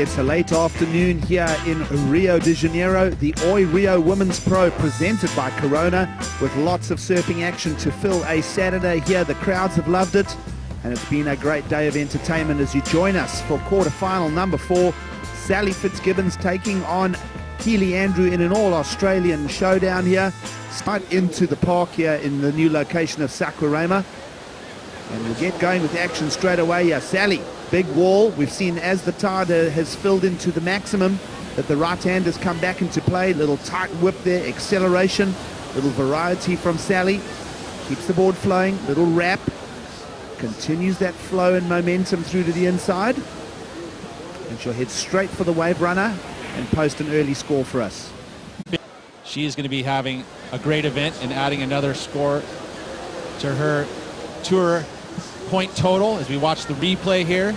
It's a late afternoon here in Rio de Janeiro. The Oi Rio Women's Pro presented by Corona, with lots of surfing action to fill a Saturday here. The crowds have loved it, and it's been a great day of entertainment as you join us for quarterfinal number 4. Sally Fitzgibbons taking on Keely in an all-Australian showdown here. Start into the park here in the new location of Saquarema. And we'll get going with action straight away here. Sally, big wall. We've seen as the tide has filled into the maximum that the right hand has come back into play. Little tight whip there, acceleration, little variety from Sally. Keeps the board flowing, little wrap. Continues that flow and momentum through to the inside. And she'll head straight for the wave runner and post an early score for us. She is going to be having a great event and adding another score to her tour point total as we watch the replay here.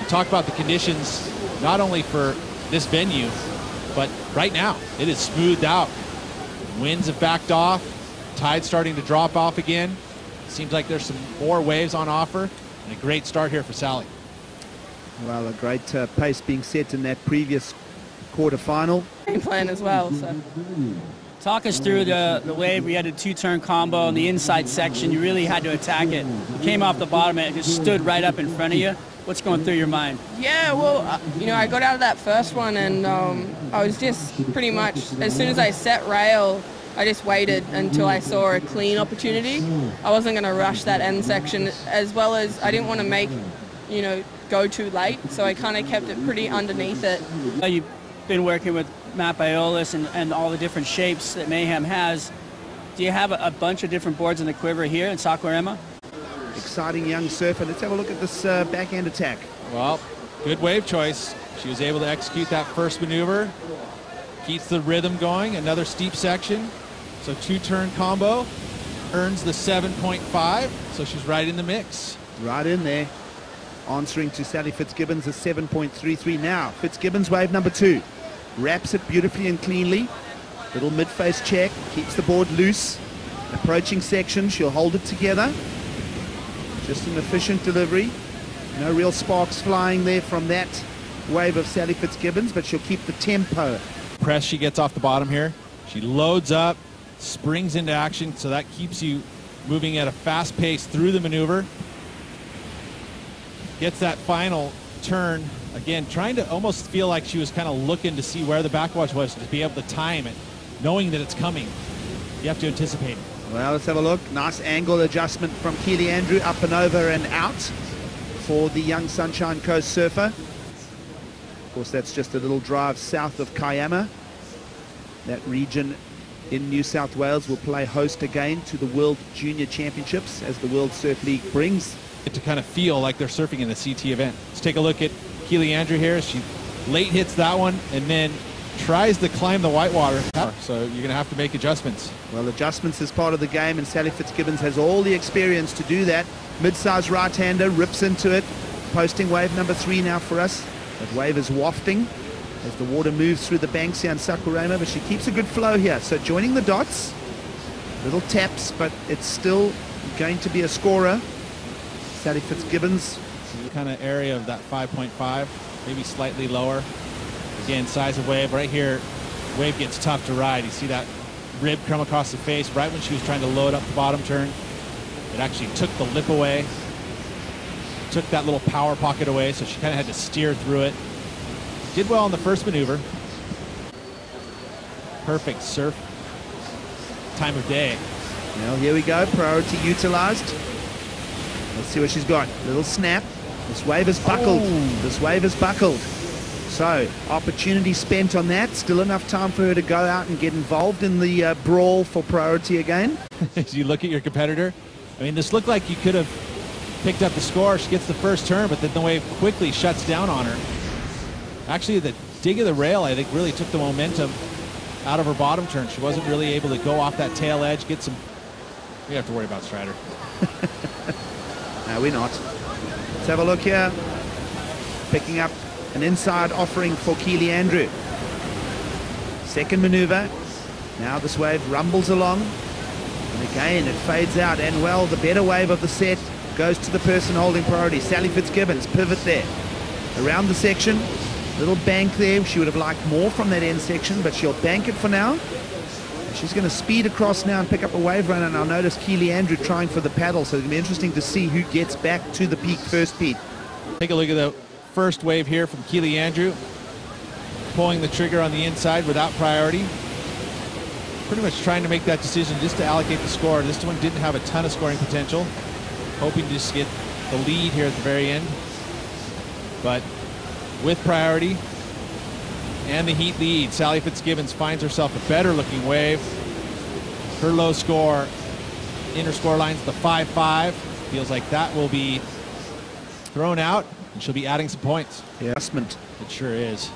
We talk about the conditions not only for this venue, but right now it is smoothed out. Winds have backed off, tide's starting to drop off again. Seems like there's some more waves on offer, and a great start here for Sally. Well, a great pace being set in that previous quarterfinal. Game plan as well. So. Talk us through the wave. We had a two-turn combo on the inside section. You really had to attack it. You came off the bottom and it just stood right up in front of you. What's going through your mind? Yeah, well, I got out of that first one and I was just pretty much, as soon as I set rail, I just waited until I saw a clean opportunity. I wasn't going to rush that end section, as well as I didn't want to make, go too late. So I kind of kept it pretty underneath it. You've been working with Matt Biolis and all the different shapes that Mayhem has. Do you have a bunch of different boards in the quiver here in Saquarema? Exciting young surfer. Let's have a look at this backhand attack. Well, good wave choice. She was able to execute that first maneuver. Keeps the rhythm going. Another steep section. So two-turn combo. Earns the 7.5. So she's right in the mix. Right in there. Answering to Sally Fitzgibbons a 7.33 now. Fitzgibbons wave number 2. Wraps it beautifully and cleanly. Little mid-face check. Keeps the board loose. Approaching section. She'll hold it together. Just an efficient delivery. No real sparks flying there from that wave of Sally Fitzgibbons, but she'll keep the tempo. Press she gets off the bottom here. She loads up, springs into action, so that keeps you moving at a fast pace through the maneuver. Gets that final turn. Again, trying to almost feel like she was kind of looking to see where the backwash was to be able to time it, knowing that it's coming. You have to anticipate it. Well, let's have a look. Nice angle adjustment from Keely up and over and out for the young Sunshine Coast surfer. Of course, that's just a little drive south of Kiama. That region in New South Wales will play host again to the World Junior Championships as the World Surf League brings. To kind of feel like they're surfing in the CT event. Let's take a look at Keely here. She late hits that one and then tries to climb the whitewater. So you're going to have to make adjustments. Well, adjustments is part of the game, and Sally Fitzgibbons has all the experience to do that. Mid-size right-hander rips into it. Posting wave number 3 now for us. That wave is wafting as the water moves through the banks here in Saquarema, but she keeps a good flow here. So joining the dots, little taps, but it's still going to be a scorer. Sally Fitzgibbons. Kind of area of that 5.5, maybe slightly lower. Again, size of wave right here. Wave gets tough to ride. You see that rib come across the face right when she was trying to load up the bottom turn. It actually took the lip away, took that little power pocket away, so she kind of had to steer through it. Did well on the first maneuver. Perfect surf time of day. Well, here we go. Priority utilized. Let's see what she's got. Little snap. This wave is buckled. Oh. This wave is buckled. So, opportunity spent on that. Still enough time for her to go out and get involved in the brawl for priority again. As you look at your competitor, I mean, this looked like you could have picked up the score. She gets the first turn, but then the wave quickly shuts down on her. Actually, the dig of the rail, I think, really took the momentum out of her bottom turn. She wasn't really able to go off that tail edge, get some... You have to worry about Strider. No, we're not. Let's have a look here. Picking up an inside offering for Keely. Second maneuver. Now this wave rumbles along. And again, it fades out. And, well, the better wave of the set goes to the person holding priority. Sally Fitzgibbons, pivot there. Around the section. Little bank there. She would have liked more from that end section, but she'll bank it for now. She's going to speed across now and pick up a wave runner. And I'll notice Keely Andrew trying for the paddle, so it's going to be interesting to see who gets back to the peak first, Pete. Take a look at the first wave here from Keely Andrew, pulling the trigger on the inside without priority. Pretty much trying to make that decision just to allocate the score. This one didn't have a ton of scoring potential, hoping to just get the lead here at the very end. But with priority and the heat lead, Sally Fitzgibbons finds herself a better looking wave. Her low score, inner score line's the 5-5. Feels like that will be thrown out, and she'll be adding some points. Yeah. Adjustment. It sure is.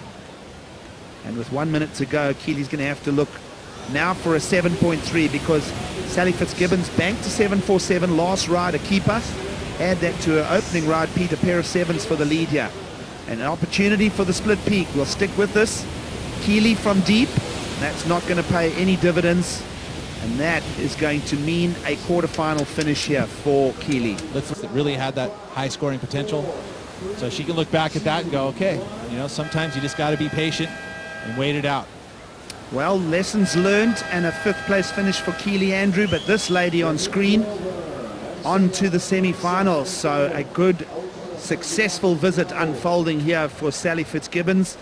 And with 1 minute to go, Keely's going to have to look now for a 7.3, because Sally Fitzgibbons banked to 7.47 last ride, a keeper. Add that to her opening ride, Pete, a pair of sevens for the lead here. And an opportunity for the split peak. We'll stick with this. Keely from deep. That's not going to pay any dividends. And that is going to mean a quarterfinal finish here for Keely. It really had that high scoring potential. So she can look back at that and go, okay, you know, sometimes you just got to be patient and wait it out. Well, lessons learned and a fifth place finish for Keely Andrew, but this lady on screen on to the semi-finals. So a good, successful visit unfolding here for Sally Fitzgibbons.